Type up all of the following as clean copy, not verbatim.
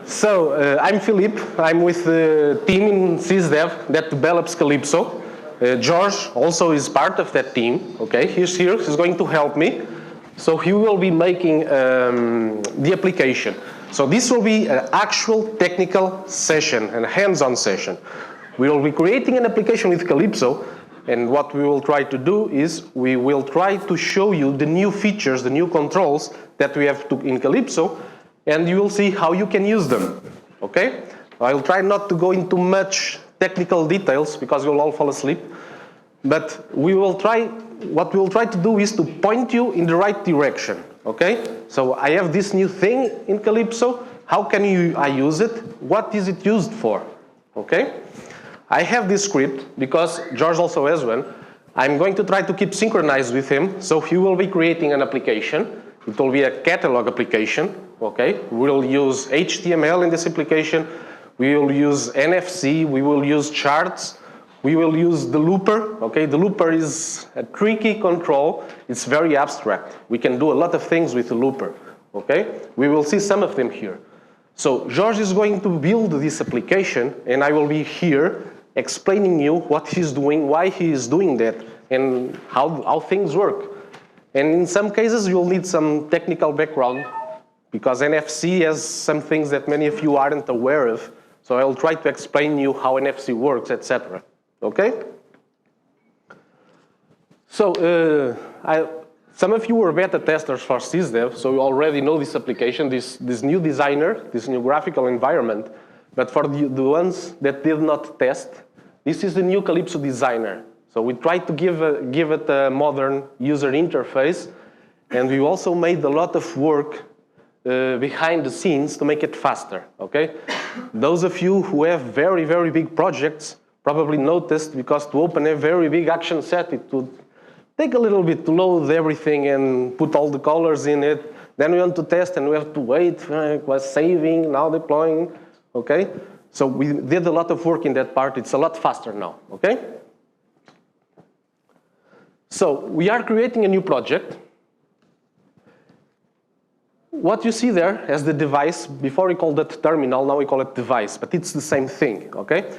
I'm Philippe. I'm with the team in SysDev that develops Kalipso. George also is part of that team. Okay, he's here. He's going to help me. So he will be making the application. So this will be an actual technical session, and a hands-on session. We will be creating an application with Kalipso, and what we will try to do is we will try to show you the new features, the new controls that we have in Kalipso, and you will see how you can use them, okay? I'll try not to go into much technical details because you'll all fall asleep, but what we will try to do is to point you in the right direction, okay? So I have this new thing in Kalipso. How can I use it? What is it used for, okay? I have this script because George also has one. I'm going to try to keep synchronized with him, so he will be creating an application. It will be a catalog application, okay? We'll use HTML in this application. We will use NFC. We will use charts. We will use the looper, okay? The looper is a tricky control. It's very abstract. We can do a lot of things with the looper, okay? We will see some of them here. So George is going to build this application, and I will be here explaining you what he's doing, why he is doing that, and how things work. And in some cases, you'll need some technical background because NFC has some things that many of you aren't aware of. So I'll try to explain you how NFC works, etc. Okay? So some of you were beta testers for SysDev, so you already know this application, this new designer, this new graphical environment. But for the ones that did not test, this is the new Kalipso designer. So we tried to give it a modern user interface, and we also made a lot of work behind the scenes to make it faster, okay? Those of you who have very, very big projects probably noticed, because to open a very big action set, it would take a little bit to load everything and put all the colors in it. Then we want to test, and we have to wait. It was saving, now deploying, okay? So we did a lot of work in that part. It's a lot faster now, okay? So we are creating a new project. What you see there as the device, before we called it terminal, now we call it device, but it's the same thing, okay?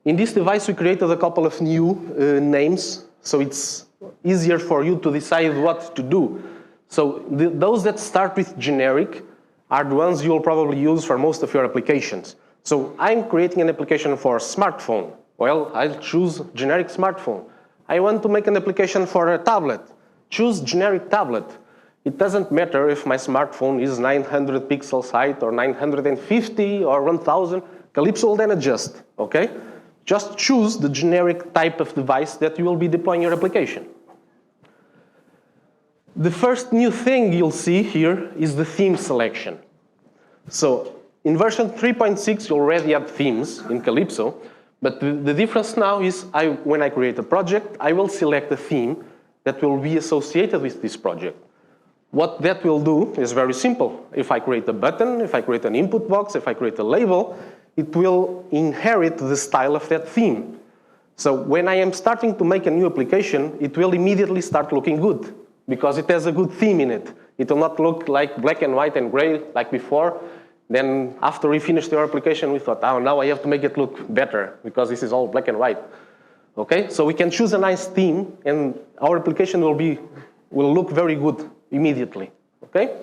In this device, we created a couple of new names, so it's easier for you to decide what to do. So those that start with generic are the ones you'll probably use for most of your applications. So I'm creating an application for a smartphone. Well, I'll choose generic smartphone. I want to make an application for a tablet. Choose generic tablet. It doesn't matter if my smartphone is 900 pixels height or 950 or 1000. Kalipso will then adjust, okay? Just choose the generic type of device that you will be deploying your application. The first new thing you'll see here is the theme selection. So in version 3.6, you already have themes in Kalipso, but the difference now is when I create a project, I will select a theme that will be associated with this project. What that will do is very simple. If I create a button, if I create an input box, if I create a label, it will inherit the style of that theme. So when I am starting to make a new application, it will immediately start looking good because it has a good theme in it. It will not look like black and white and gray like before. Then after we finished our application, we thought, oh, now I have to make it look better because this is all black and white. Okay, so we can choose a nice theme, and our application will look very good immediately. Okay.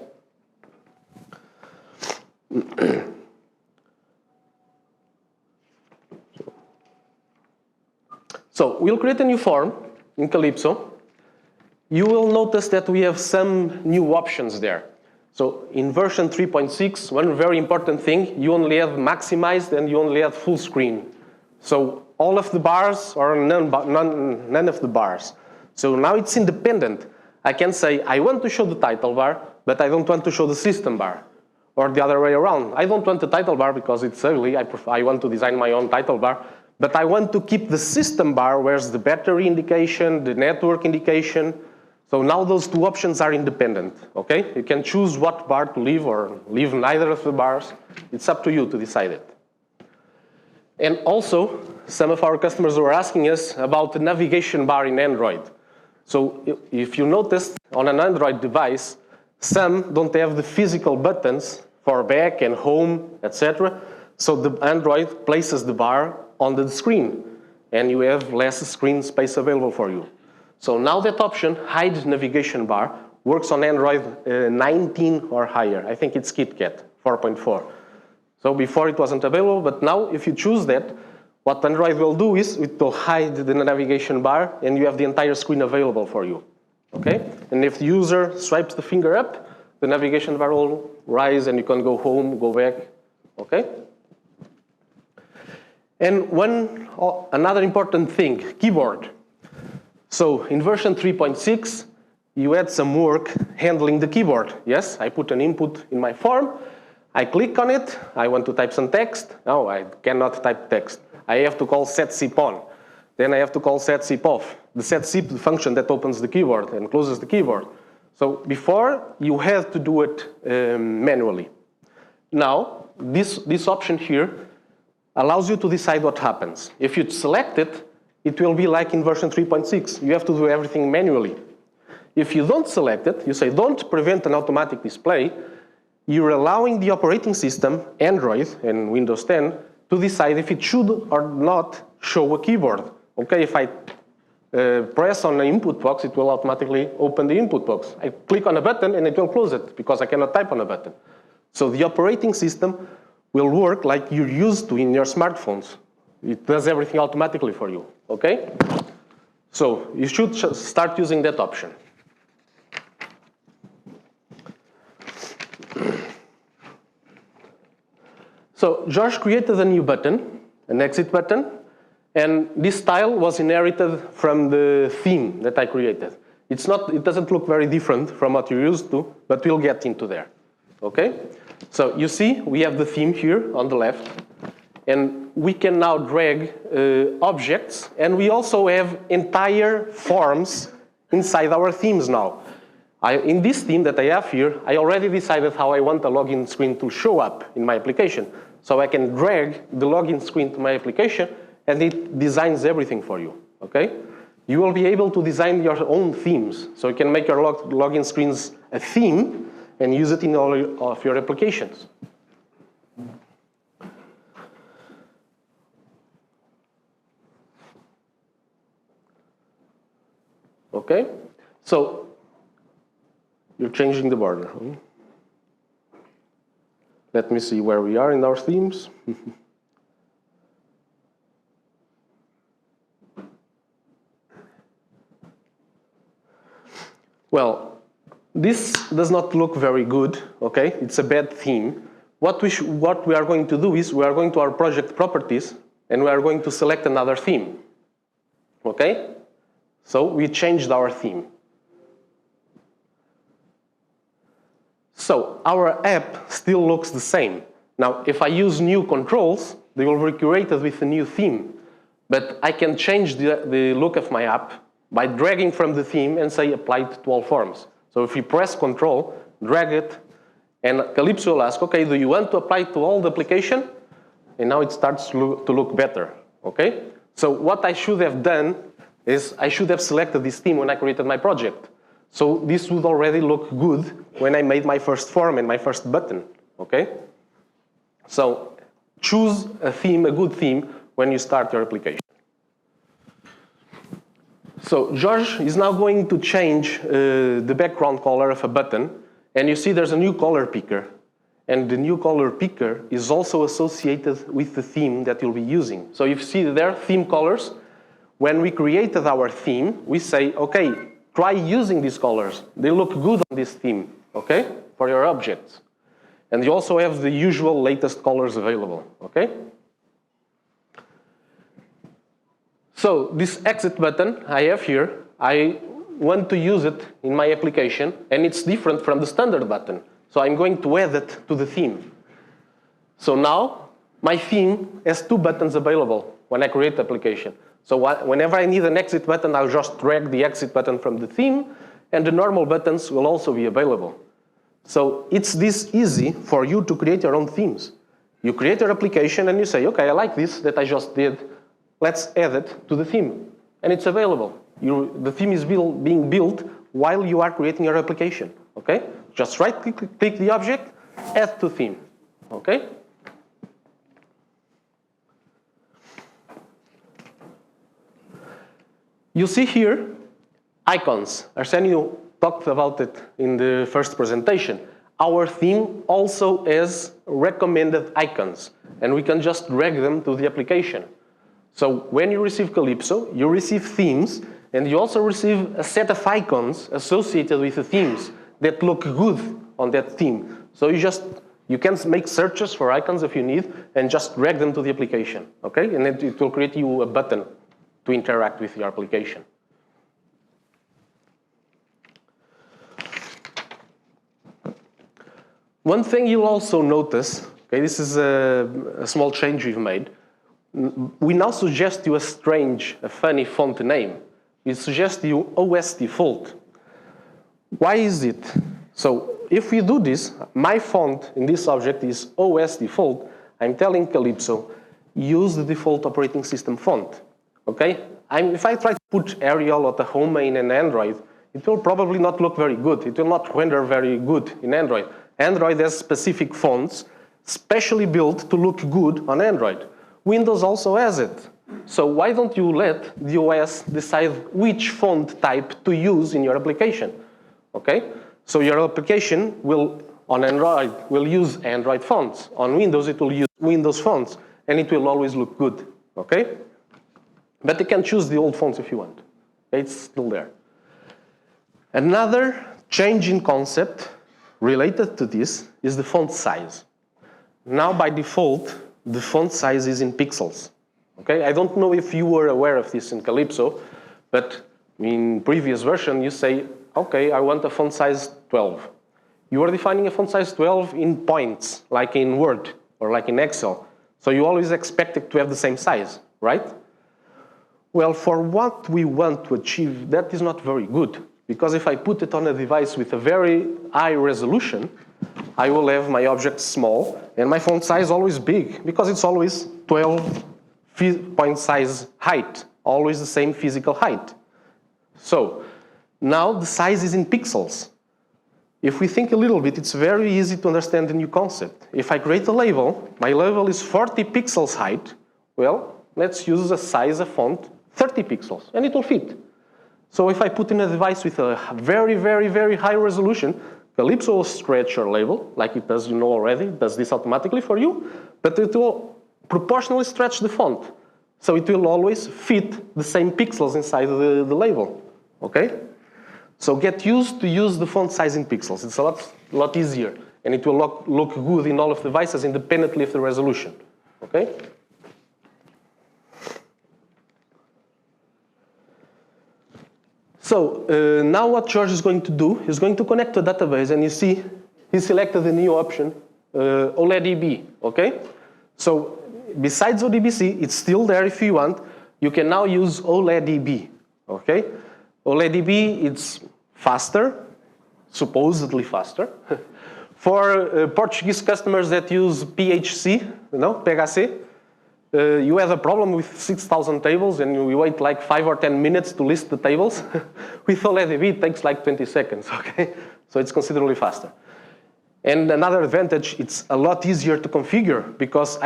So we'll create a new form in Kalipso. You will notice that we have some new options there. So in version 3.6, one very important thing, you only have maximized and you only have full screen. So all of the bars or none of the bars. So now it's independent. I can say, I want to show the title bar, but I don't want to show the system bar. Or the other way around. I don't want the title bar because it's ugly. I want to design my own title bar. But I want to keep the system bar, where's the battery indication, the network indication. So now those two options are independent, okay? You can choose what bar to leave or leave neither of the bars. It's up to you to decide it. And also, some of our customers were asking us about the navigation bar in Android. So if you noticed, on an Android device, some don't have the physical buttons for back and home, etc. So the Android places the bar on the screen, and you have less screen space available for you. So now that option, hide navigation bar, works on Android 19 or higher. I think it's KitKat 4.4. So before it wasn't available, but now if you choose that, what Android will do is it will hide the navigation bar, and you have the entire screen available for you. Okay? And if the user swipes the finger up, the navigation bar will rise, and you can go home, go back. Okay? And another important thing, keyboard. So in version 3.6, you had some work handling the keyboard. Yes, I put an input in my form. I click on it. I want to type some text. No, I cannot type text. I have to call setzip on. Then I have to call setzip off. The setzip, the function that opens the keyboard and closes the keyboard. So before, you had to do it manually. Now, this option here allows you to decide what happens. If you select it, it will be like in version 3.6. You have to do everything manually. If you don't select it, you say don't prevent an automatic display, you're allowing the operating system, Android and Windows 10, to decide if it should or not show a keyboard. Okay, if I press on the input box, it will automatically open the input box. I click on a button and it will close it because I cannot type on a button. So the operating system will work like you're used to in your smartphones. It does everything automatically for you, okay? So you should start using that option. So George created a new button, an exit button, and this style was inherited from the theme that I created. It doesn't look very different from what you're used to, but we'll get into there, okay? So you see, we have the theme here on the left, and we can now drag objects, and we also have entire forms inside our themes now. In this theme that I have here, I already decided how I want the login screen to show up in my application. So I can drag the login screen to my application, and it designs everything for you, okay? You will be able to design your own themes. So you can make your login screens a theme and use it in all of your applications. Okay? So you're changing the border. Let me see where we are in our themes. Well, this does not look very good, okay? It's a bad theme. What we are going to do is we are going to our project properties and we are going to select another theme, okay? So we changed our theme. So our app still looks the same. Now, if I use new controls, they will be created with a new theme. But I can change the look of my app by dragging from the theme and say apply it to all forms. So if you press Control, drag it, and Kalipso will ask, okay, do you want to apply it to all the application? And now it starts to look better, okay? So what I should have done is I should have selected this theme when I created my project. So this would already look good when I made my first form and my first button, okay? So choose a theme, a good theme, when you start your application. So George is now going to change the background color of a button, and you see there's a new color picker. And the new color picker is also associated with the theme that you'll be using. So you see there, theme colors. When we created our theme, we say, okay, try using these colors. They look good on this theme, okay, for your objects. And you also have the usual latest colors available, okay? So this exit button I have here, I want to use it in my application, and it's different from the standard button. So I'm going to add it to the theme. So now my theme has two buttons available when I create the application. So whenever I need an exit button, I'll just drag the exit button from the theme, and the normal buttons will also be available. So it's this easy for you to create your own themes. You create your application and you say, okay, I like this that I just did. Let's add it to the theme. And it's available. The theme is being built while you are creating your application. Okay? Just right-click the object, add to theme, okay? You see here icons. Arsenio talked about it in the first presentation. Our theme also has recommended icons, and we can just drag them to the application. So when you receive Kalipso, you receive themes, and you also receive a set of icons associated with the themes that look good on that theme. So you can make searches for icons if you need, and just drag them to the application, okay? And then it will create you a button to interact with your application. One thing you'll also notice, okay, this is a small change we've made. We now suggest you a funny font name. We suggest you OS default. Why is it? So if we do this, my font in this object is OS default. I'm telling Kalipso, use the default operating system font. Okay? If I try to put Arial or the home main in Android, it will probably not look very good. It will not render very good in Android. Android has specific fonts, specially built to look good on Android. Windows also has it. So why don't you let the OS decide which font type to use in your application? Okay? So your application will, on Android, will use Android fonts. On Windows, it will use Windows fonts, and it will always look good. Okay? But you can choose the old fonts if you want. It's still there. Another change in concept related to this is the font size. Now, by default, the font size is in pixels. Okay? I don't know if you were aware of this in Kalipso, but in previous version, you say, okay, I want a font size 12. You are defining a font size 12 in points, like in Word or like in Excel. So you always expect it to have the same size, right? Well, for what we want to achieve, that is not very good. Because if I put it on a device with a very high resolution, I will have my object small and my font size always big, because it's always 12 point size height, always the same physical height. So now the size is in pixels. If we think a little bit, it's very easy to understand the new concept. If I create a label, my label is 40 pixels height, well, let's use a size of font 30 pixels, and it will fit. So if I put in a device with a very, very, very high resolution, Kalipso will stretch your label, like it does, you know already, it does this automatically for you, but it will proportionally stretch the font. So it will always fit the same pixels inside the label, okay? So get used to use the font size in pixels. It's a lot easier, and it will look good in all of the devices independently of the resolution, okay? So now what George is going to do is going to connect to a database, and you see he selected the new option, OLEDB, okay? So besides ODBC, it's still there if you want. You can now use OLEDB, okay? OLEDB, it's faster, supposedly faster. For Portuguese customers that use PHC, you know, PHC, you have a problem with 6,000 tables and you wait like 5 or 10 minutes to list the tables. With OLEDB, it takes like 20 seconds, okay? So it's considerably faster. And another advantage, it's a lot easier to configure because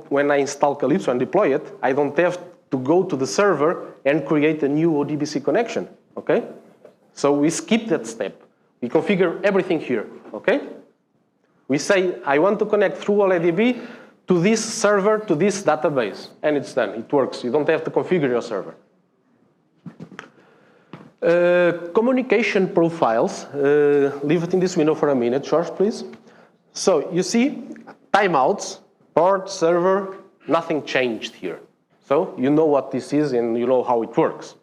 when I install Kalipso and deploy it, I don't have to go to the server and create a new ODBC connection, okay? So we skip that step. We configure everything here, okay? We say, I want to connect through OLEDB to this server, to this database, and it's done. It works. You don't have to configure your server. Communication profiles. Leave it in this window for a minute, George, please. So you see, timeouts, port, server, nothing changed here. So you know what this is and you know how it works.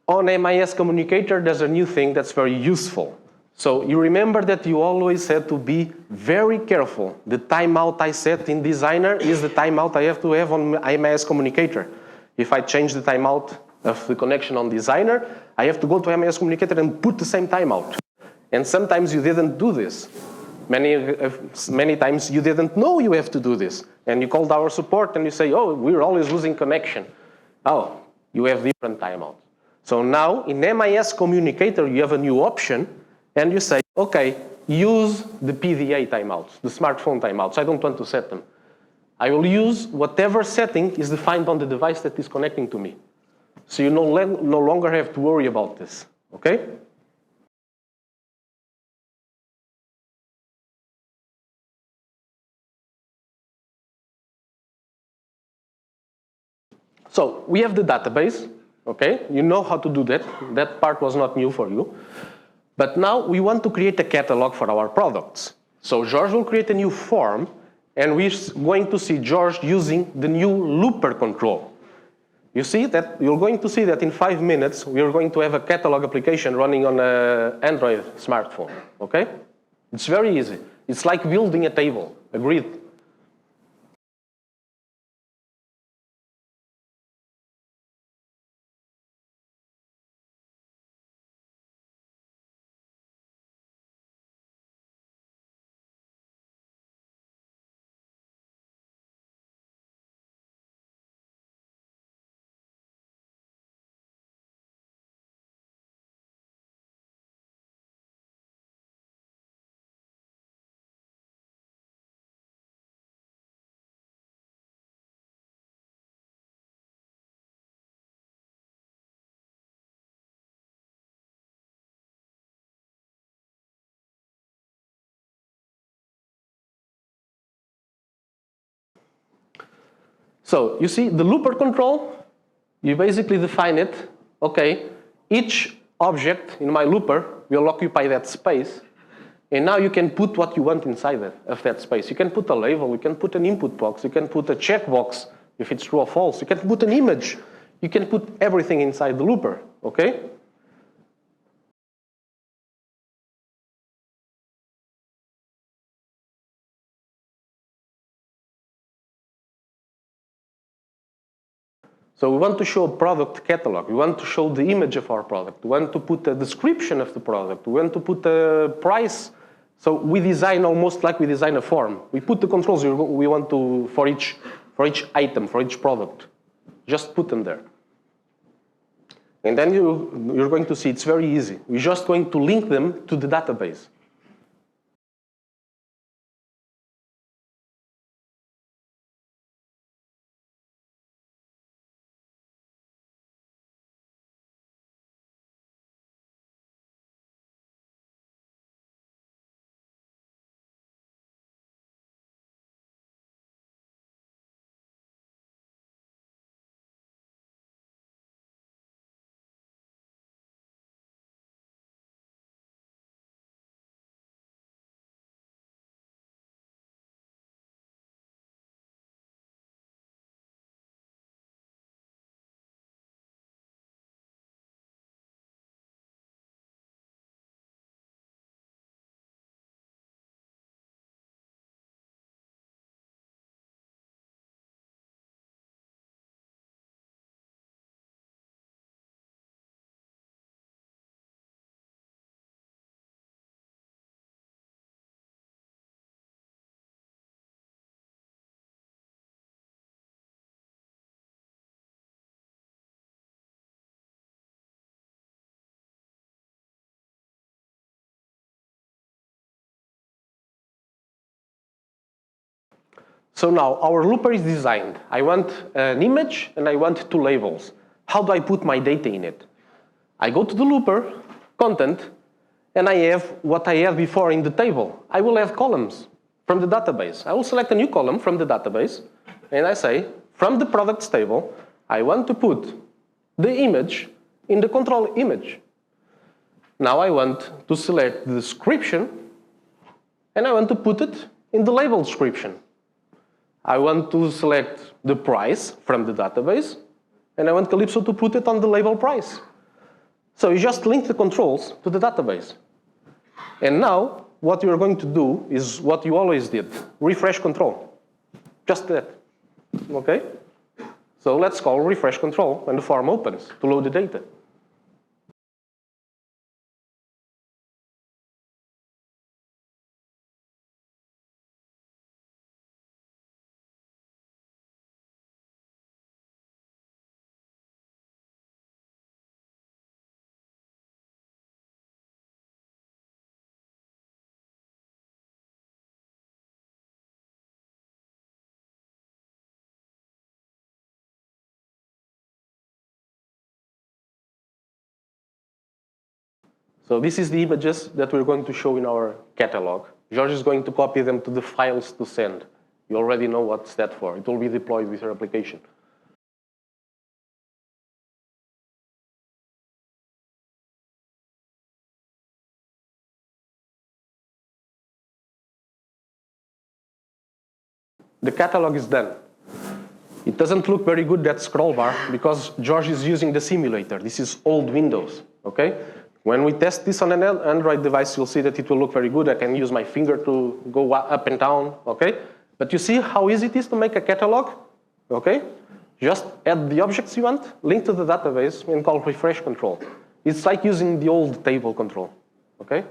On MIS Communicator, there's a new thing that's very useful. So you remember that you always had to be very careful. The timeout I set in Designer is the timeout I have to have on MIS Communicator. If I change the timeout of the connection on Designer, I have to go to MIS Communicator and put the same timeout. And sometimes you didn't do this. Many times you didn't know you have to do this. And you called our support and you say, oh, we're always losing connection. Oh, you have different timeouts. So now in MIS Communicator, you have a new option. And you say, okay, use the PDA timeouts, the smartphone timeouts. I don't want to set them. I will use whatever setting is defined on the device that is connecting to me. So you no longer have to worry about this, okay? So we have the database, okay? You know how to do that. That part was not new for you. But now we want to create a catalog for our products. So George will create a new form, and we're going to see George using the new Lopper control. You see that you're going to see that in 5 minutes we're going to have a catalog application running on an Android smartphone. Okay? It's very easy. It's like building a table, a grid. So you see the Lopper control, you basically define it, okay, each object in my Lopper will occupy that space, and now you can put what you want inside of that space. You can put a label, you can put an input box, you can put a checkbox if it's true or false, you can put an image, you can put everything inside the Lopper, okay? So we want to show a product catalog. We want to show the image of our product. We want to put a description of the product. We want to put a price. So we design almost like we design a form. We put the controls we want to for each item, for each product. Just put them there. And then you're going to see it's very easy. We're just going to link them to the database. So now our Lopper is designed. I want an image and I want 2 labels. How do I put my data in it? I go to the Lopper, content, and I have what I had before in the table. I will have columns from the database. I will select a new column from the database, and I say, from the products table, I want to put the image in the control image. Now I want to select the description, and I want to put it in the label description. I want to select the price from the database, and I want Kalipso to put it on the label price. So you just link the controls to the database. And now, what you're going to do is what you always did, refresh control. Just that, okay? So let's call refresh control when the form opens to load the data. So this is the images that we're going to show in our catalog. George is going to copy them to the files to send. You already know what's that for. It will be deployed with your application. The catalog is done. It doesn't look very good, that scroll bar, because George is using the simulator. This is old Windows, okay? When we test this on an Android device, you'll see that it will look very good. I can use my finger to go up and down, okay? But you see how easy it is to make a catalog, okay? Just add the objects you want, link to the database, and call refresh control. It's like using the old table control, okay?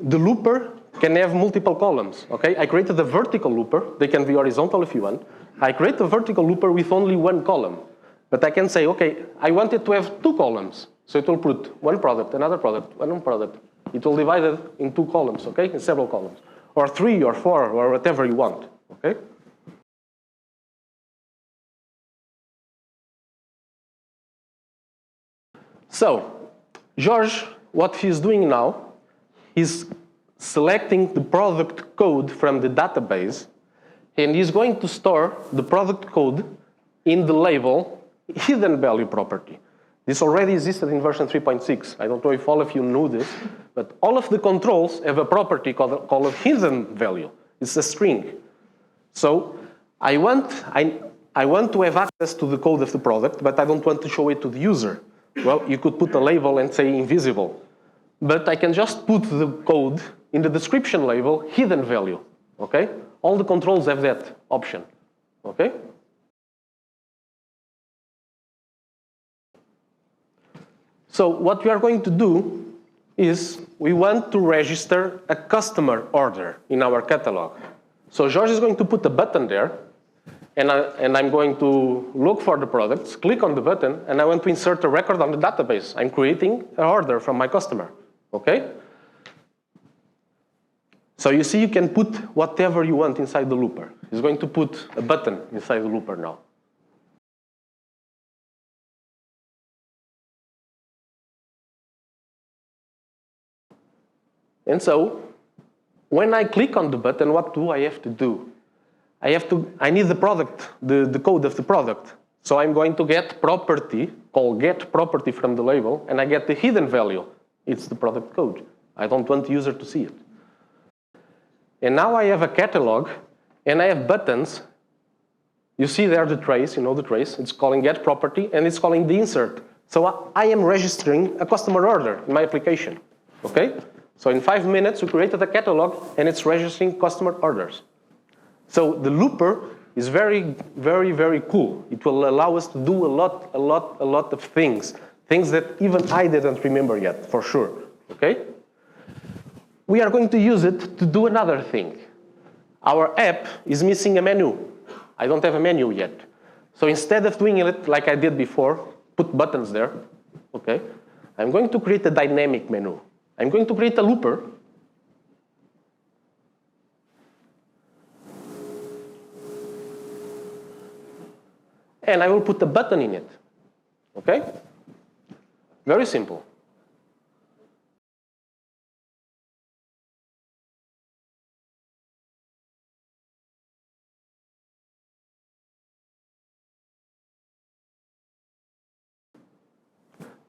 The looper can have multiple columns, okay? I created a vertical looper. They can be horizontal if you want. I create a vertical looper with only one column. But I can say, okay, I want it to have two columns. So it will put one product, another product, one product. It will divide it in two columns, okay? In several columns. Or three or four or whatever you want, okay? So, George, what he's doing now is selecting the product code from the database, and he's going to store the product code in the label hidden value property. This already existed in version 3.6. I don't know if all of you knew this, but all of the controls have a property called hidden value. It's a string. So I want to have access to the code of the product, but I don't want to show it to the user. Well, you could put a label and say invisible. But I can just put the code in the description label, hidden value, okay? All the controls have that option, okay? So what we are going to do is we want to register a customer order in our catalog. So George is going to put a button there, and I'm going to look for the products, click on the button, and I want to insert a record on the database. I'm creating an order from my customer. Okay? So you see you can put whatever you want inside the looper. He's going to put a button inside the looper now. And so when I click on the button, what do I have to do? I need the product, the code of the product. So I'm going to get property, called get property from the label, and I get the hidden value. It's the product code. I don't want the user to see it. And now I have a catalog, and I have buttons. You see there the trace, you know the trace. It's calling get property, and it's calling the insert. So I am registering a customer order in my application, okay? So in 5 minutes, we created a catalog, and it's registering customer orders. So the looper is very, very, very cool. It will allow us to do a lot of things. Things that even I didn't remember yet, for sure, okay? We are going to use it to do another thing. Our app is missing a menu. I don't have a menu yet. So instead of doing it like I did before, put buttons there, okay? I'm going to create a dynamic menu. I'm going to create a looper. And I will put a button in it, okay? Very simple.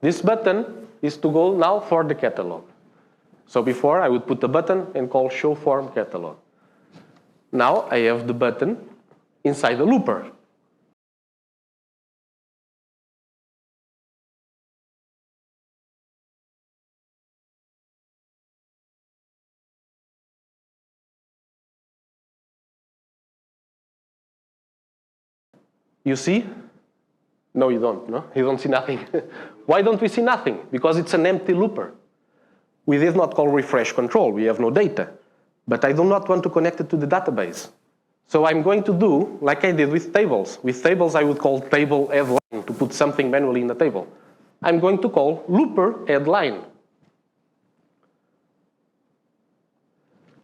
This button is to go now for the catalog. So before, I would put a button and call show form catalog. Now I have the button inside the looper. you see? No, you don't. No? You don't see nothing. Why don't we see nothing? Because it's an empty looper. We did not call refresh control. We have no data. But I do not want to connect it to the database. So I'm going to do like I did with tables. With tables, I would call table add line to put something manually in the table. I'm going to call looper add line.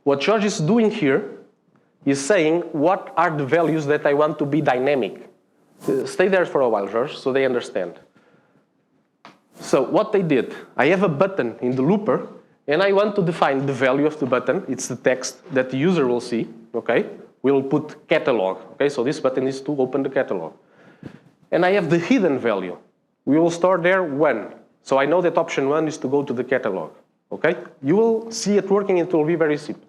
What George is doing here is saying what are the values that I want to be dynamic. Stay there for a while, George, so they understand. So what they did, I have a button in the looper, and I want to define the value of the button. It's the text that the user will see, okay? We'll put catalog, okay? So this button is to open the catalog. And I have the hidden value. We will store there 1. So I know that option 1 is to go to the catalog, okay? You will see it working, it will be very simple.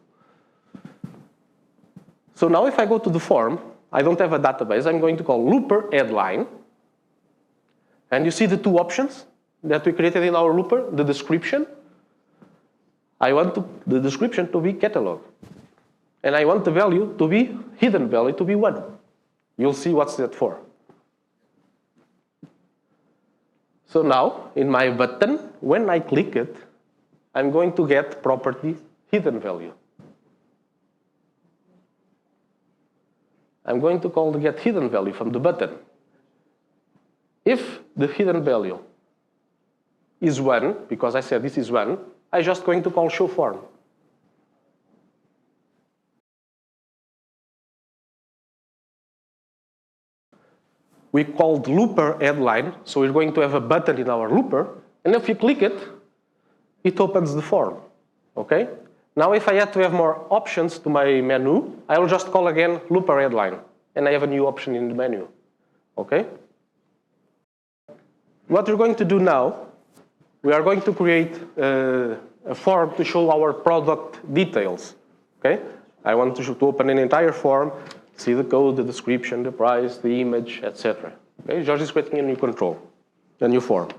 So now if I go to the form, I don't have a database, I'm going to call looper add line. And you see the 2 options that we created in our looper, the description. I want the description to be catalog. And I want the value to be, hidden value to be 1. You'll see what's that for. So now, in my button, when I click it, I'm going to get property hidden value. I'm going to call the get hidden value from the button. If the hidden value is 1, because I said this is 1, I'm just going to call show form. We called looper add line, so we're going to have a button in our looper, and if you click it, it opens the form, okay? Now if I had to have more options to my menu, I will just call again looper add line, and I have a new option in the menu, okay? What we're going to do now, we are going to create a form to show our product details, okay? I want to open an entire form, see the code, the description, the price, the image, etc. Okay? George is creating a new control, a new form.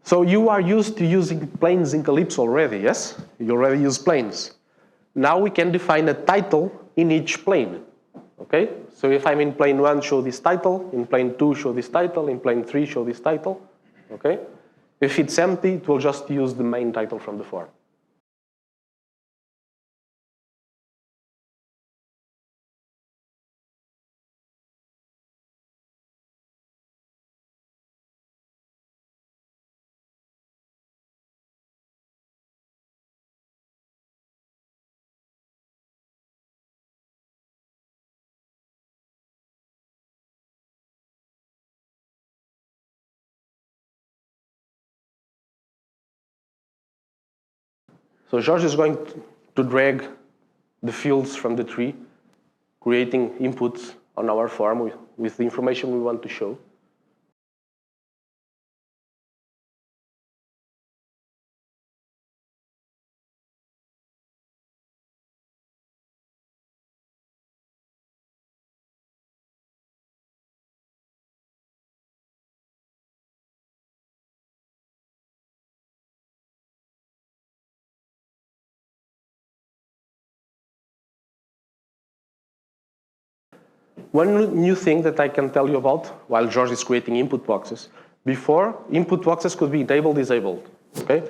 So you are used to using planes in Kalipso already, yes? You already use planes. Now we can define a title in each plane, okay? So if I'm in plane 1, show this title. In plane 2, show this title. In plane 3, show this title, okay? If it's empty, it will just use the main title from the form. So George is going to drag the fields from the tree, creating inputs on our form with the information we want to show. One new thing that I can tell you about while George is creating input boxes. Before, input boxes could be enabled, disabled, okay?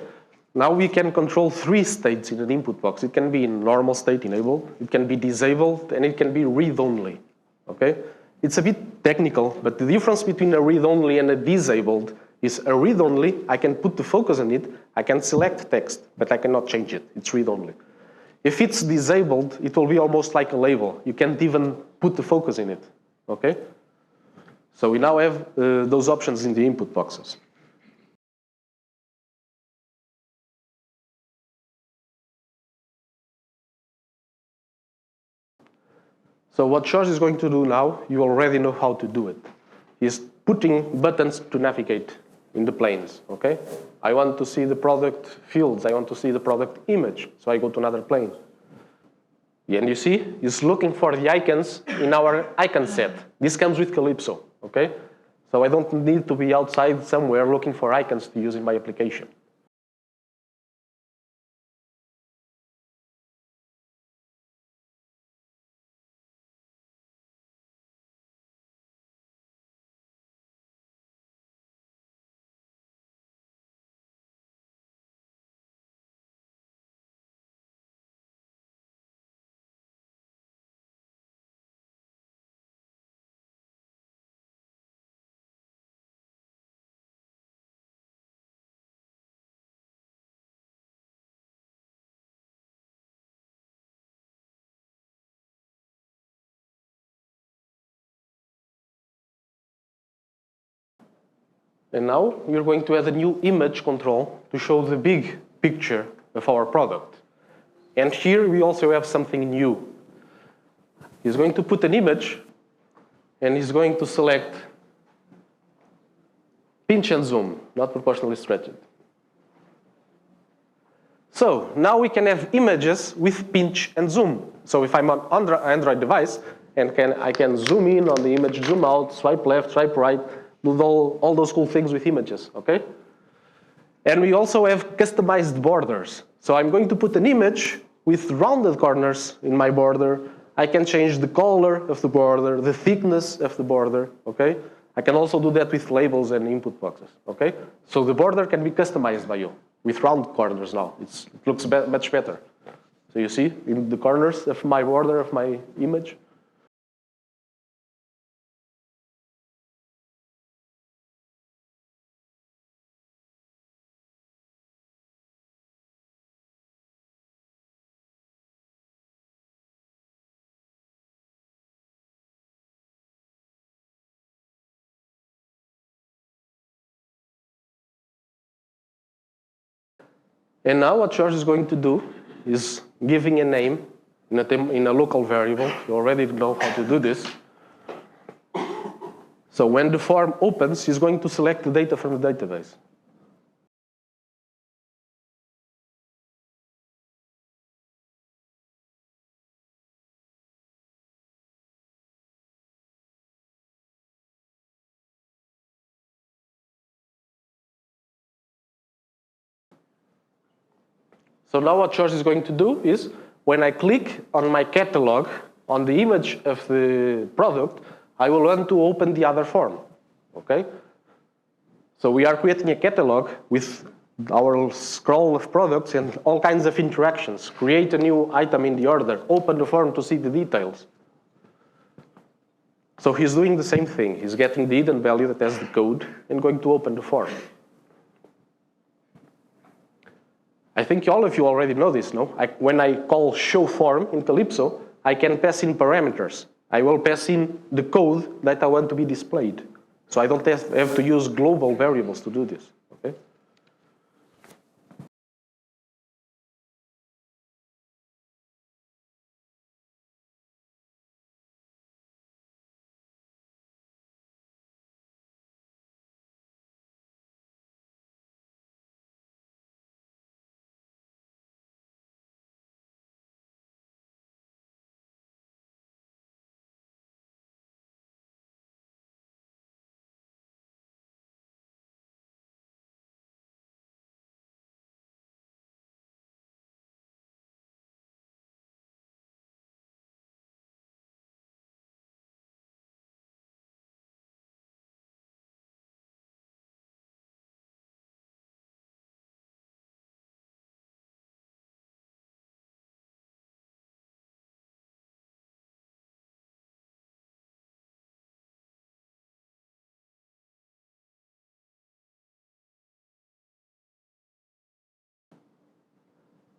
Now we can control 3 states in an input box. It can be in normal state, enabled, it can be disabled, and it can be read-only, okay? It's a bit technical, but the difference between a read-only and a disabled is a read-only, I can put the focus on it, I can select text, but I cannot change it, it's read-only. If it's disabled, it will be almost like a label. You can't even put the focus in it, okay? So we now have those options in the input boxes. So what George is going to do now, you already know how to do it, is putting buttons to navigate in the planes, okay? I want to see the product fields. I want to see the product image. So I go to another plane. And you see, it's looking for the icons in our icon set. This comes with Kalipso, okay? So I don't need to be outside somewhere looking for icons to use in my application. And now we're going to add a new image control to show the big picture of our product. And here we also have something new. He's going to put an image, and he's going to select pinch and zoom, not proportionally stretched. So now we can have images with pinch and zoom. So if I'm on Android device, and I can zoom in on the image, zoom out, swipe left, swipe right, do all those cool things with images, okay? And we also have customized borders. So I'm going to put an image with rounded corners in my border. I can change the color of the border, the thickness of the border, okay? I can also do that with labels and input boxes, okay? So the border can be customized by you with round corners now. It looks much better. So you see in the corners of my border of my image. And now what George is going to do is giving a name in a local variable. You already know how to do this. So when the form opens, he's going to select the data from the database. So now what George is going to do is, when I click on my catalog, on the image of the product, I will want to open the other form, okay? So we are creating a catalog with our scroll of products and all kinds of interactions. Create a new item in the order, open the form to see the details. So he's doing the same thing. He's getting the hidden value that has the code and going to open the form. I think all of you already know this, no? When I call show form in Kalipso, I can pass in parameters. I will pass in the code that I want to be displayed. So I don't have to use global variables to do this, okay?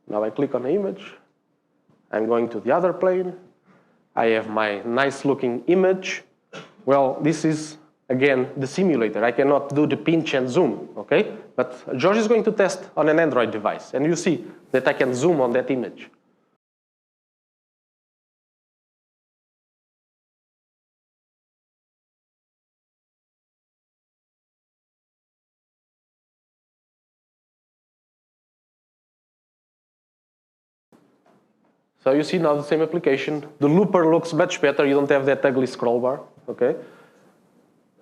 Now I click on the image. I'm going to the other plane. I have my nice looking image. Well, this is, again, the simulator. I cannot do the pinch and zoom, okay? But George is going to test on an Android device. And you see that I can zoom on that image. So you see now the same application. The looper looks much better. You don't have that ugly scroll bar, okay?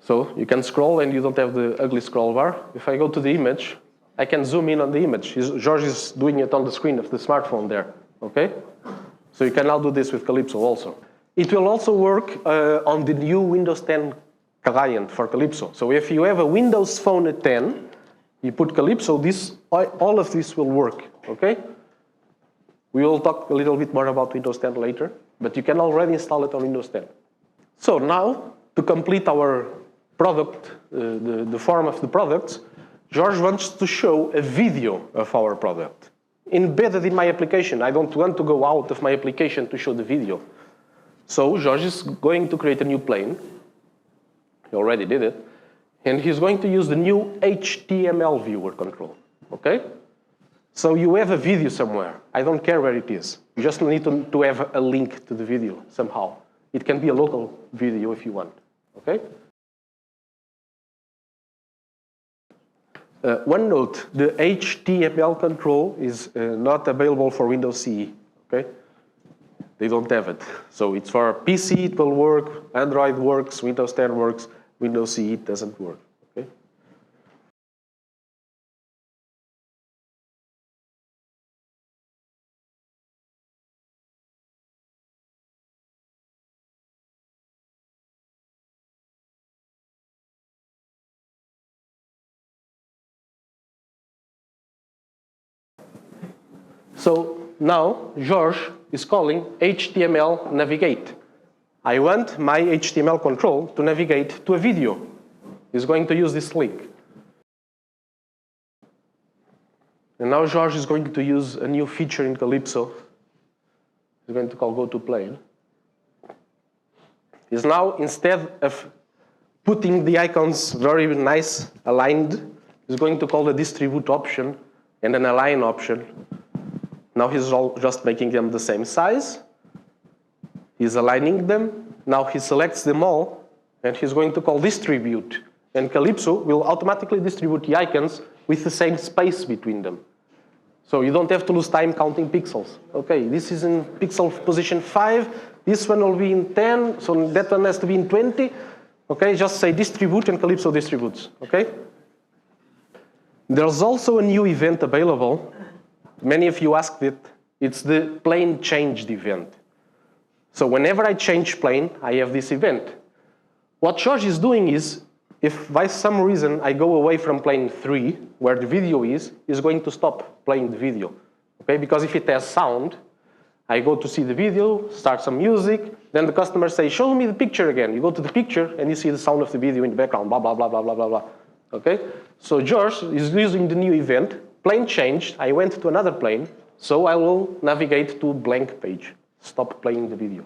So you can scroll and you don't have the ugly scroll bar. If I go to the image, I can zoom in on the image. George is doing it on the screen of the smartphone there, okay? So you can now do this with Kalipso also. It will also work on the new Windows 10 client for Kalipso. So if you have a Windows Phone 10, you put Kalipso, all of this will work, okay? We will talk a little bit more about Windows 10 later, but you can already install it on Windows 10. So now, to complete our product, the form of the products, George wants to show a video of our product embedded in my application. I don't want to go out of my application to show the video. So George is going to create a new plane. He already did it. And he's going to use the new HTML viewer control, okay? So you have a video somewhere. I don't care where it is. You just need to have a link to the video somehow. It can be a local video if you want, okay? One note, the HTML control is not available for Windows CE, okay? They don't have it. So it's for PC, it will work, Android works, Windows 10 works, Windows CE it doesn't work, okay? So now George is calling HTML navigate. I want my HTML control to navigate to a video. He's going to use this link. And now George is going to use a new feature in Kalipso. He's going to call go to plane. He's now, instead of putting the icons very nice aligned, he's going to call the distribute option and an align option. Now he's just making them the same size. He's aligning them. Now he selects them all, and he's going to call distribute. And Kalipso will automatically distribute the icons with the same space between them. So you don't have to lose time counting pixels. Okay, this is in pixel position 5. This one will be in 10, so that one has to be in 20. Okay, just say distribute and Kalipso distributes. Okay? There's also a new event available. Many of you asked it. It's the plane changed event. So whenever I change plane, I have this event. What George is doing is, if by some reason I go away from plane 3, where the video is going to stop playing the video. Okay? Because if it has sound, I go to see the video, start some music, then the customer says, show me the picture again. You go to the picture, and you see the sound of the video in the background, blah, blah, blah, blah, blah, blah, blah. Okay? So George is using the new event. Plane changed, I went to another plane, so I will navigate to blank page. Stop playing the video.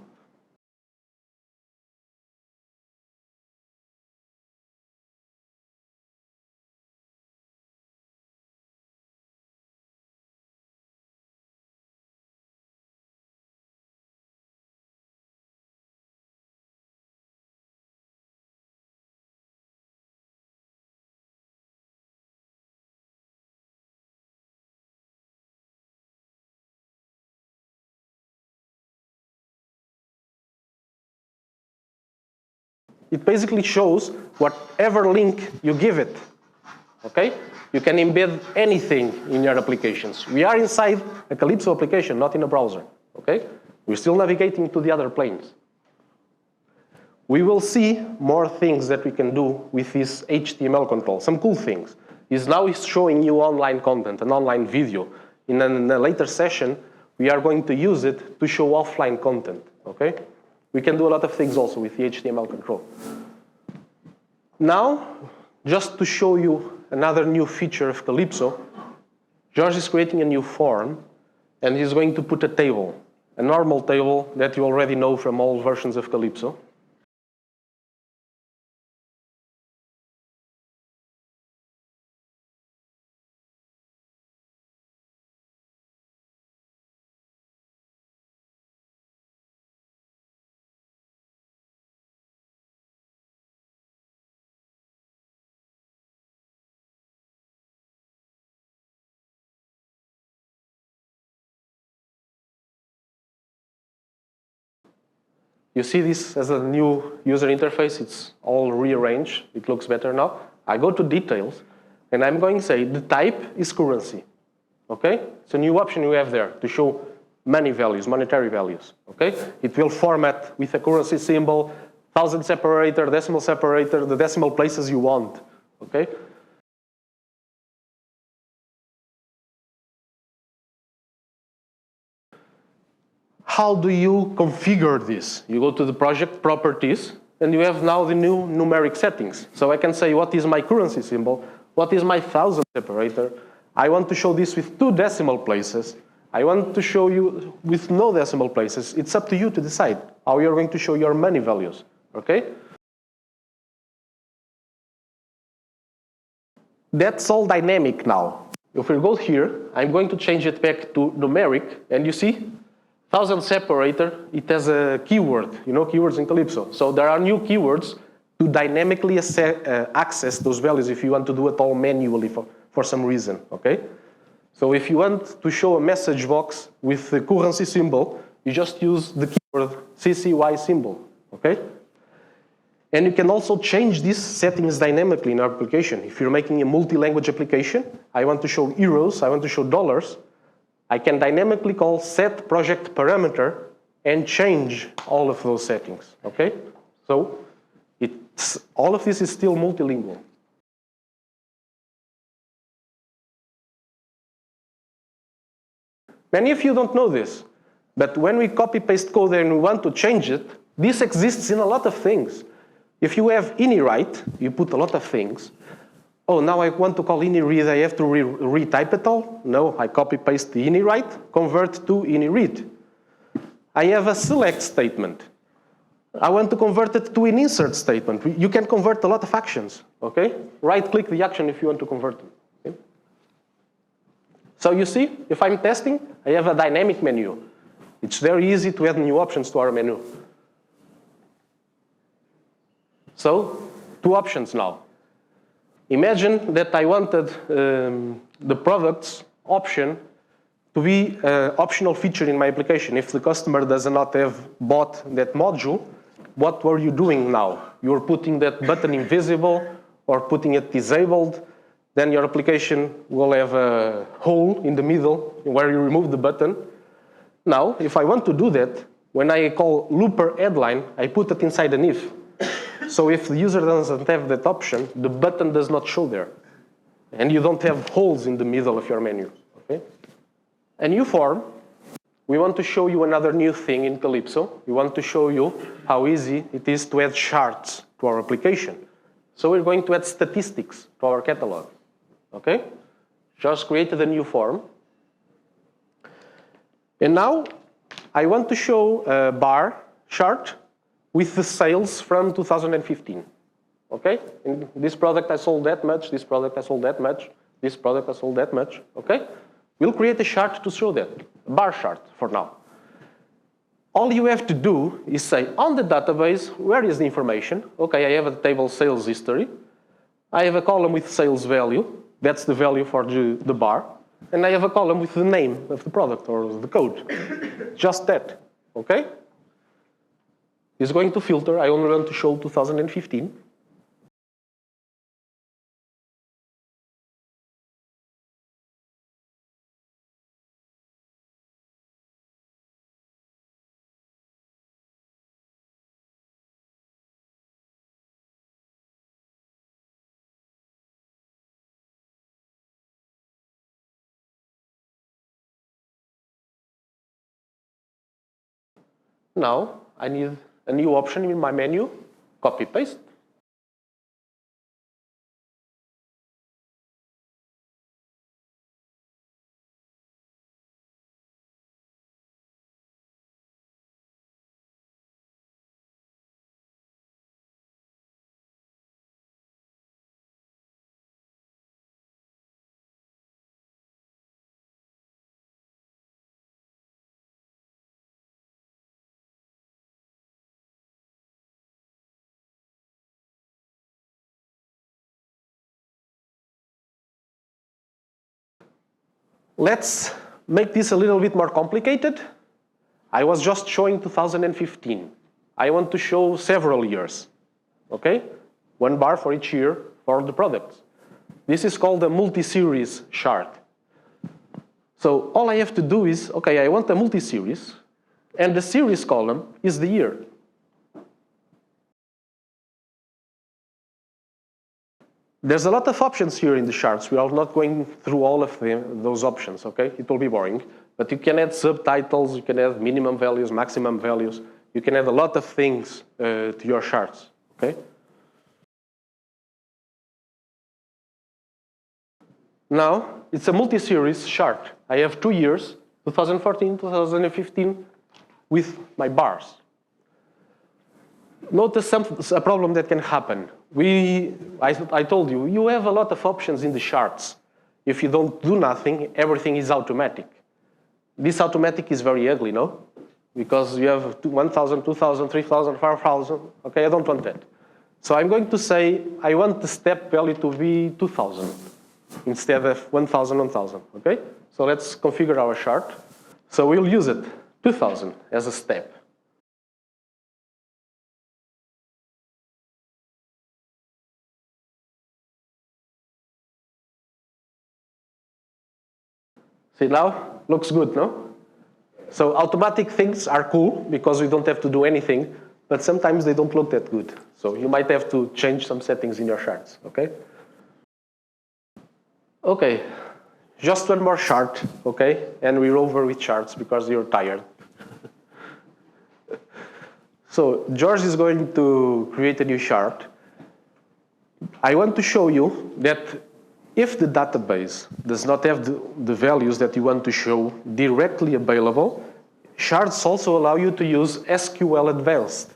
It basically shows whatever link you give it, okay? You can embed anything in your applications. We are inside a Kalipso application, not in a browser, okay? We're still navigating to the other planes. We will see more things that we can do with this HTML control, some cool things. Now it's showing you online content, an online video. In a later session, we are going to use it to show offline content, okay? We can do a lot of things also with the HTML control. Now, just to show you another new feature of Kalipso, George is creating a new form, and he's going to put a table, a normal table that you already know from all versions of Kalipso. You see this as a new user interface. It's all rearranged. It looks better now. I go to details, and I'm going to say the type is currency. Okay? It's a new option you have there to show money values, monetary values. Okay? It will format with a currency symbol, thousand separator, decimal separator, the decimal places you want. Okay? How do you configure this? You go to the project properties, and you have now the new numeric settings. So I can say, what is my currency symbol? What is my thousand separator? I want to show this with 2 decimal places. I want to show you with no decimal places. It's up to you to decide how you're going to show your money values. Okay? That's all dynamic now. If we go here, I'm going to change it back to numeric, and you see, 1000 separator, it has a keyword, you know, keywords in Kalipso. So there are new keywords to dynamically access those values if you want to do it all manually for some reason, okay? So if you want to show a message box with the currency symbol, you just use the keyword CCY symbol, okay? And you can also change these settings dynamically in our application. If you're making a multi-language application, I want to show euros, I want to show dollars, I can dynamically call set project parameter and change all of those settings, okay? So all of this is still multilingual. Many of you don't know this, but when we copy-paste code and we want to change it, this exists in a lot of things. If you have ini-write, you put a lot of things. Oh, now I want to call ini-read, I have to retype it all? No, I copy-paste the ini-write, convert to ini-read. I have a select statement. I want to convert it to an insert statement. You can convert a lot of actions, okay? Right-click the action if you want to convert them. Okay? So you see, if I'm testing, I have a dynamic menu. It's very easy to add new options to our menu. So, 2 options now. Imagine that I wanted the products option to be an optional feature in my application. If the customer does not have bought that module, what were you doing now? You're putting that button invisible or putting it disabled. Then your application will have a hole in the middle where you remove the button. Now, if I want to do that, when I call looper headline, I put it inside an if. So if the user doesn't have that option, the button does not show there. And you don't have holes in the middle of your menu, okay? A new form, we want to show you another new thing in Kalipso. We want to show you how easy it is to add charts to our application. So we're going to add statistics to our catalog, okay? Just created a new form. And now I want to show a bar chart with the sales from 2015, okay? In this product I sold that much, this product I sold that much, this product I sold that much, okay? We'll create a chart to show that, a bar chart for now. All you have to do is say, on the database, where is the information? Okay, I have a table sales history. I have a column with sales value. That's the value for the bar. And I have a column with the name of the product or the code. Just that, okay? It's going to filter. I only want to show 2015. Now, I need a new option in my menu, copy-paste. Let's make this a little bit more complicated. I was just showing 2015. I want to show several years, okay? 1 bar for each year for the products. This is called a multi-series chart. So all I have to do is, okay, I want a multi-series, and the series column is the year. There's a lot of options here in the charts. We are not going through all of those options, okay? It will be boring. But you can add subtitles, you can add minimum values, maximum values. You can add a lot of things to your charts, okay? Now, it's a multi-series chart. I have 2 years, 2014, 2015, with my bars. notice a problem that can happen. I told you, you have a lot of options in the charts. If you don't do nothing, everything is automatic. This automatic is very ugly, no? Because you have 1,000, 2,000, 3,000, 4,000. Okay, I don't want that. So I'm going to say I want the step value to be 2,000 instead of 1,000, 1,000. Okay? So let's configure our chart. So we'll use it, 2,000 as a step. See now? Looks good, no? So automatic things are cool because we don't have to do anything, but sometimes they don't look that good. So you might have to change some settings in your charts, okay? Okay, just one more chart, okay? And we're over with charts because you're tired. So George is going to create a new chart. I want to show you that if the database does not have the values that you want to show directly available, charts also allow you to use SQL Advanced.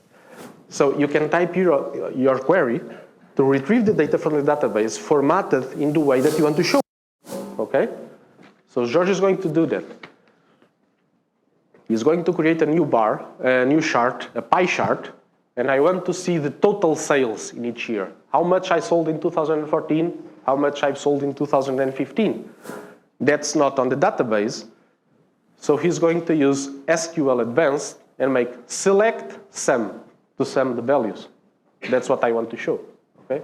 So you can type your query to retrieve the data from the database formatted in the way that you want to show. Okay? So George is going to do that. He's going to create a new bar, a new chart, a pie chart, and I want to see the total sales in each year. How much I sold in 2014, how much I've sold in 2015. That's not on the database. So he's going to use SQL Advanced and make select sum to sum the values. That's what I want to show, okay?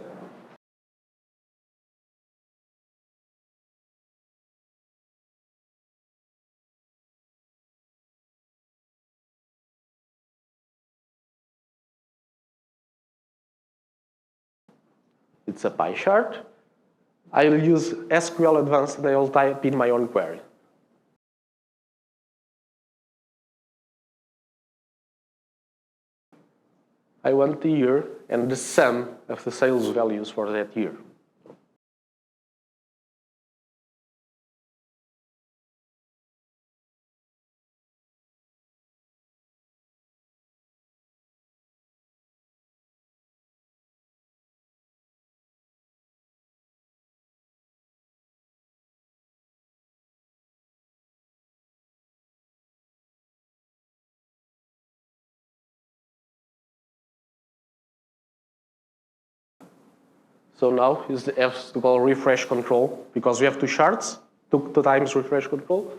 It's a pie chart. I'll use SQL Advanced and I'll type in my own query. I want the year and the sum of the sales values for that year. So now is the F to call refresh control because we have two charts, two times refresh control.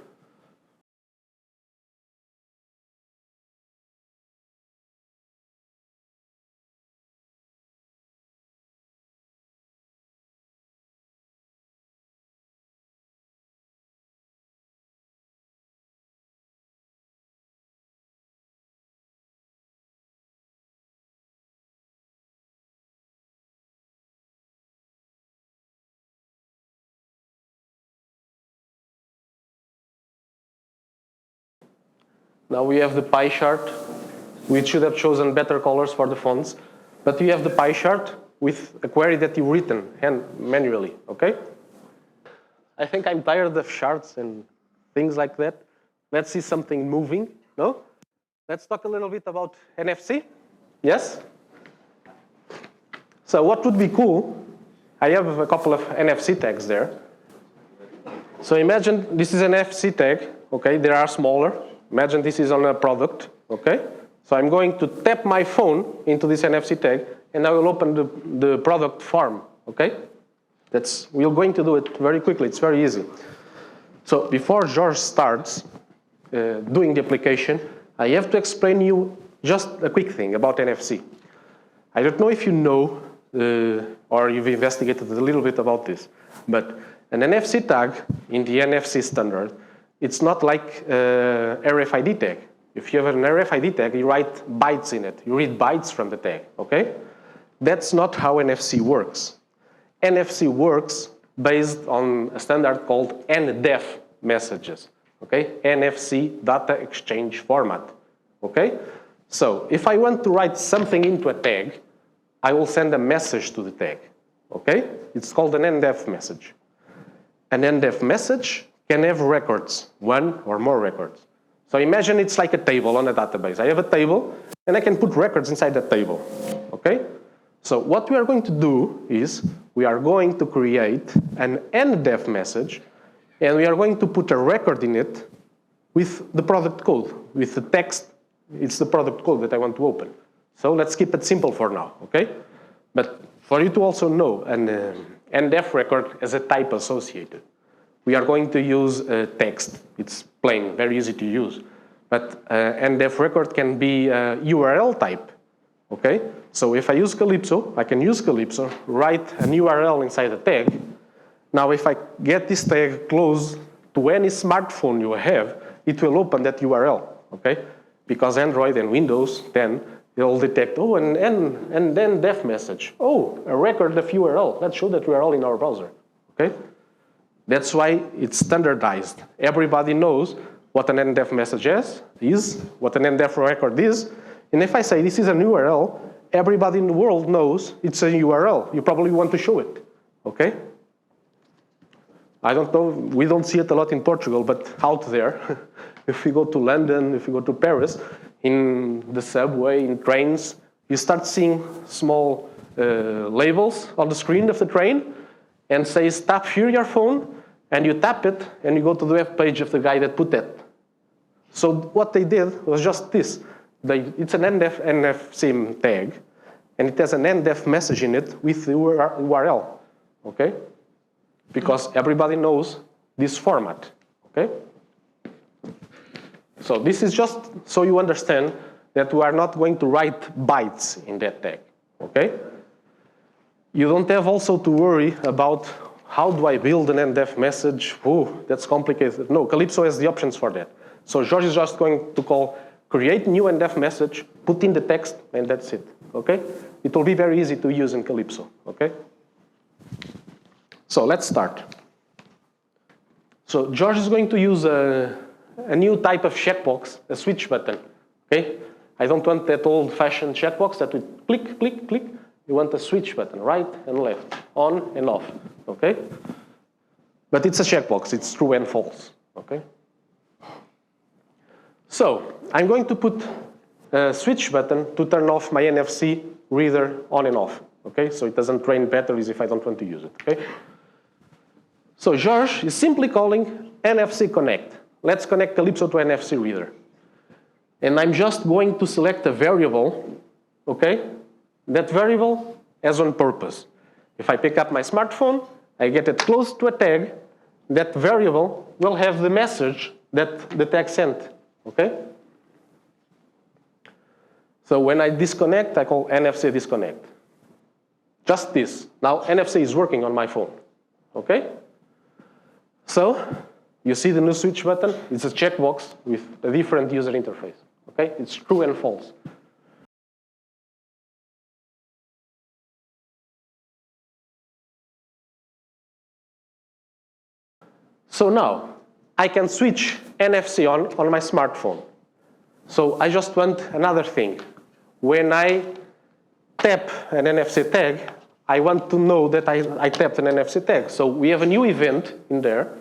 Now we have the pie chart. We should have chosen better colors for the fonts, but we have the pie chart with a query that you've written manually, okay? I think I'm tired of charts and things like that. Let's see something moving, no? Let's talk a little bit about NFC, yes? So what would be cool, I have a couple of NFC tags there. So imagine this is an NFC tag, okay? They are smaller. Imagine this is on a product, okay? So I'm going to tap my phone into this NFC tag, and I will open the product form, okay? We're going to do it very quickly. It's very easy. So before George starts doing the application, I have to explain you just a quick thing about NFC. I don't know if you know or you've investigated a little bit about this, but an NFC tag in the NFC standard, it's not like RFID tag. If you have an RFID tag, you write bytes in it. You read bytes from the tag, okay? That's not how NFC works. NFC works based on a standard called NDEF messages, okay? NFC, data exchange format, okay? So if I want to write something into a tag, I will send a message to the tag, okay? It's called an NDEF message. An NDEF message can have records, one or more records. So imagine it's like a table on a database. I have a table, and I can put records inside that table, okay? So what we are going to do is we are going to create an NDEF message, and we are going to put a record in it with the product code, with the text. It's the product code that I want to open. So let's keep it simple for now, okay? But for you to also know, an NDEF record has a type associated. We are going to use text. It's plain, very easy to use. But NDEF record can be URL type, okay? So if I use Kalipso, I can use Kalipso, write an URL inside a tag. Now if I get this tag close to any smartphone you have, it will open that URL, okay? Because Android and Windows 10, they'll detect, oh, and then def message. Oh, a record of URL. Let's show that URL in our browser, okay? That's why it's standardized. Everybody knows what an NDEF message is, what an NDEF record is. And if I say this is an URL, everybody in the world knows it's a URL. You probably want to show it, okay? I don't know, we don't see it a lot in Portugal, but out there, if you go to London, if you go to Paris, in the subway, in trains, you start seeing small labels on the screen of the train and says, tap here your phone, and you tap it, and you go to the web page of the guy that put that. So what they did was just this. It's an NDEF NFC tag, and it has an NDEF message in it with the URL, okay? Because everybody knows this format, okay? So this is just so you understand that we are not going to write bytes in that tag, okay? You don't have also to worry about how do I build an NDEF message? Oh, that's complicated. No, Kalipso has the options for that. So George is just going to call create new NDEF message, put in the text, and that's it, okay? It will be very easy to use in Kalipso, okay? So let's start. So George is going to use a new type of checkbox, a switch button, okay? I don't want that old-fashioned checkbox that we click, click, click. You want a switch button, right and left, on and off, okay? But it's a checkbox, it's true and false, okay? So I'm going to put a switch button to turn off my NFC reader on and off, okay? So it doesn't drain batteries if I don't want to use it, okay? So George is simply calling NFC connect. Let's connect Kalipso to NFC reader. And I'm just going to select a variable, okay? That variable has one purpose. If I pick up my smartphone, I get it close to a tag, that variable will have the message that the tag sent, okay? So when I disconnect, I call NFC disconnect. Just this. Now NFC is working on my phone, okay? So you see the new switch button? It's a checkbox with a different user interface, okay? It's true and false. So now, I can switch NFC on my smartphone. So I just want another thing. When I tap an NFC tag, I want to know that I tapped an NFC tag. So we have a new event in there.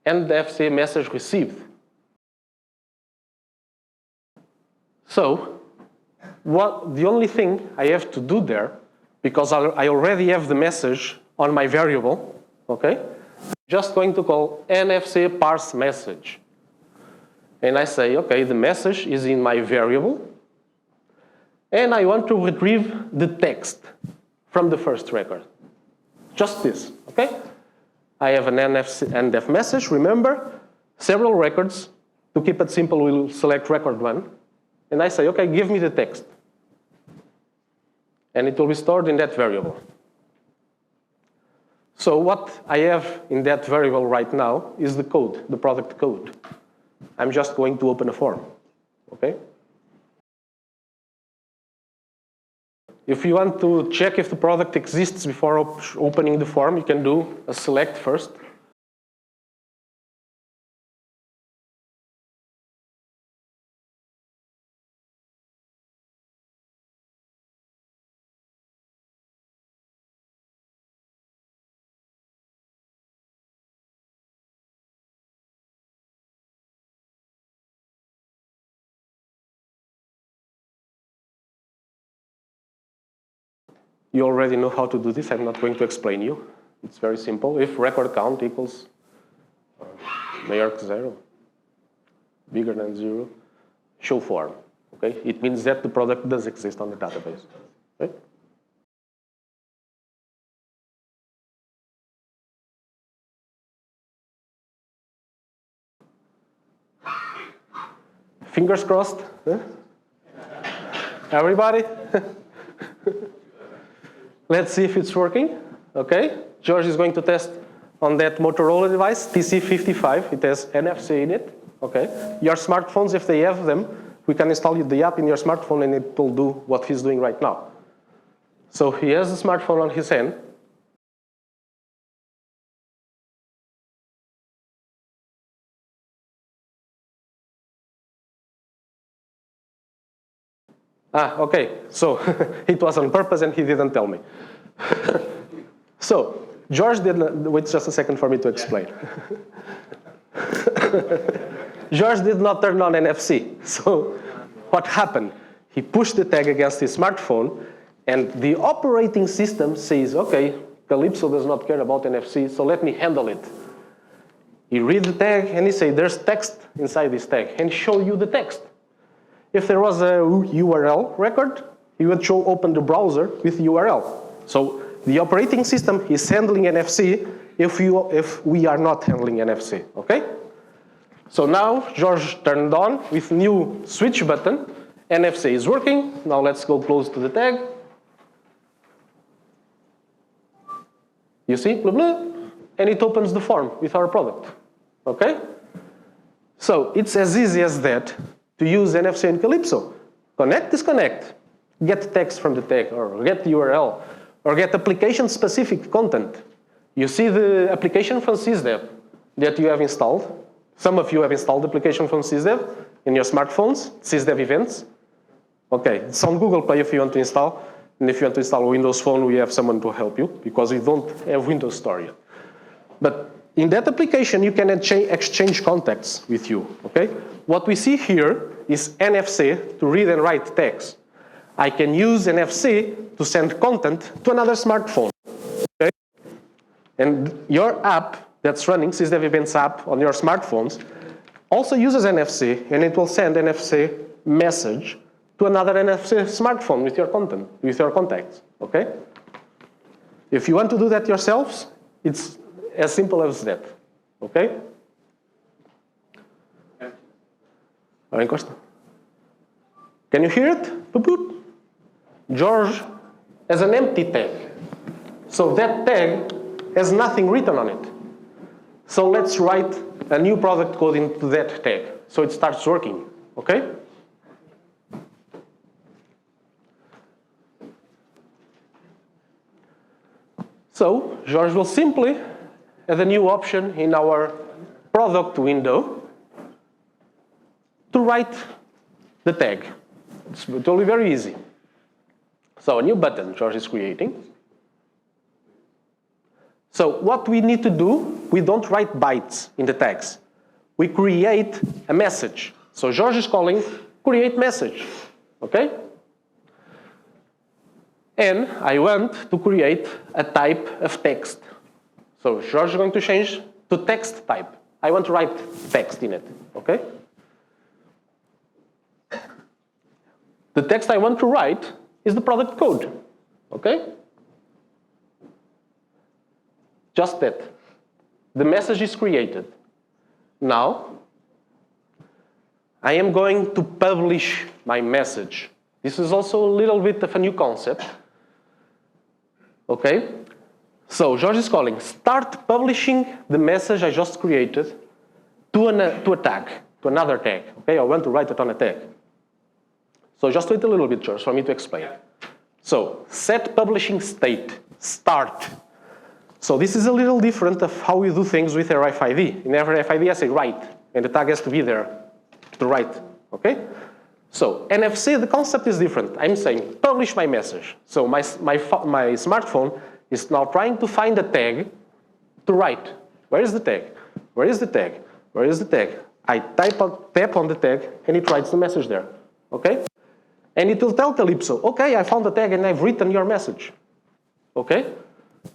And the NFC message received. So the only thing I have to do there, because I already have the message on my variable, okay? I'm just going to call NFC parse message. And I say, okay, the message is in my variable, and I want to retrieve the text from the first record. Just this, okay? I have an NDEF message, remember, several records. To keep it simple, we'll select record 1. And I say, okay, give me the text. and it will be stored in that variable. So what I have in that variable right now is the code, the product code. I'm just going to open a form, okay? If you want to check if the product exists before opening the form, you can do a select first. You already know how to do this. I'm not going to explain you. It's very simple. If record count equals mayork 0, bigger than 0, show form. Okay? It means that the product does exist on the database. Okay? Fingers crossed. Huh? Everybody? Let's see if it's working. Okay, George is going to test on that Motorola device, TC55. It has NFC in it. Okay, your smartphones, if they have them, we can install the app in your smartphone and it will do what he's doing right now. So he has a smartphone on his hand. Okay, so it was on purpose and he didn't tell me. So, George didn't, wait just a second for me to explain. George did not turn on NFC. So, what happened? He pushed the tag against his smartphone and the operating system says, okay, Kalipso does not care about NFC, so let me handle it. He reads the tag and he says, there's text inside this tag, and show you the text. If there was a URL record, he would show open the browser with URL. So the operating system is handling NFC if we are not handling NFC, okay? So now George turned on with new switch button. NFC is working. Now let's go close to the tag. You see, blah, blah, and it opens the form with our product, okay? So it's as easy as that to use NFC in Kalipso. Connect, disconnect, get text from the tag, or get the URL, or get application-specific content. You see the application from SysDev that you have installed. Some of you have installed the application from SysDev in your smartphones, SysDev events. Okay, it's on Google Play if you want to install. And if you want to install a Windows Phone, we have someone to help you, because we don't have Windows Store yet. But in that application, you can exchange contacts with you, okay? What we see here is NFC to read and write text. I can use NFC to send content to another smartphone, okay? And your app that's running, SysDev Events app on your smartphones, also uses NFC, and it will send NFC message to another NFC smartphone with your content, with your contacts, okay? If you want to do that yourselves, it's as simple as that, okay? Can you hear it? Boop, boop. George has an empty tag. So that tag has nothing written on it. So let's write a new product code into that tag so it starts working, okay? So George will simply add a new option in our product window to write the tag. It's totally very easy. So a new button George is creating. So what we need to do, we don't write bytes in the tags. We create a message. So George is calling create message, okay? And I want to create a type of text. So George is going to change to text type. I want to write text in it, okay? The text I want to write is the product code, okay? Just that. The message is created. Now, I am going to publish my message. This is also a little bit of a new concept. Okay? So George is calling, start publishing the message I just created to a tag, to another tag. Okay, I want to write it on a tag. So just wait a little bit, George, for me to explain. So set publishing state, start. So this is a little different of how we do things with RFID. In every RFID, I say write, and the tag has to be there to write. Okay? So NFC, the concept is different. I'm saying publish my message. So my smartphone is now trying to find a tag to write. Where is the tag? Where is the tag? Where is the tag? I tap on the tag, and it writes the message there. Okay? And it will tell Kalipso, okay, I found the tag and I've written your message. Okay?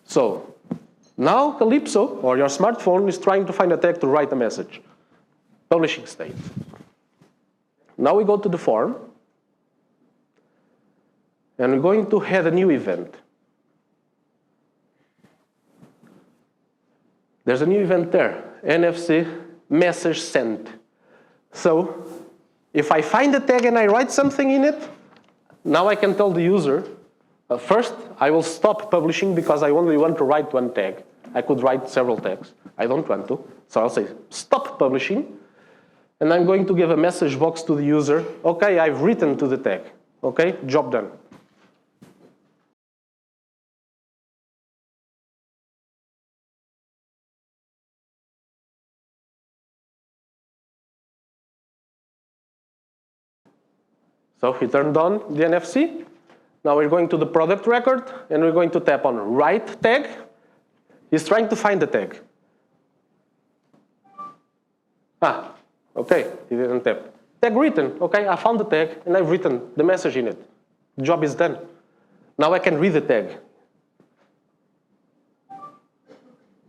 So now Kalipso, or your smartphone, is trying to find a tag to write a message. Publishing state. Now we go to the form, and we're going to add a new event. There's a new event there, NFC message sent. So if I find a tag and I write something in it, now I can tell the user, first, I will stop publishing because I only want to write one tag. I could write several tags. I don't want to. So I'll say, stop publishing. And I'm going to give a message box to the user. Okay, I've written to the tag. Okay, job done. So he turned on the NFC. Now we're going to the product record, and we're going to tap on write tag. He's trying to find the tag. Okay, he didn't tap. Tag written. Okay, I found the tag, and I've written the message in it. The job is done. Now I can read the tag.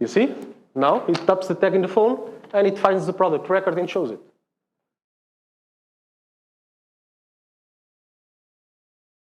You see? Now it taps the tag in the phone, and it finds the product record and shows it.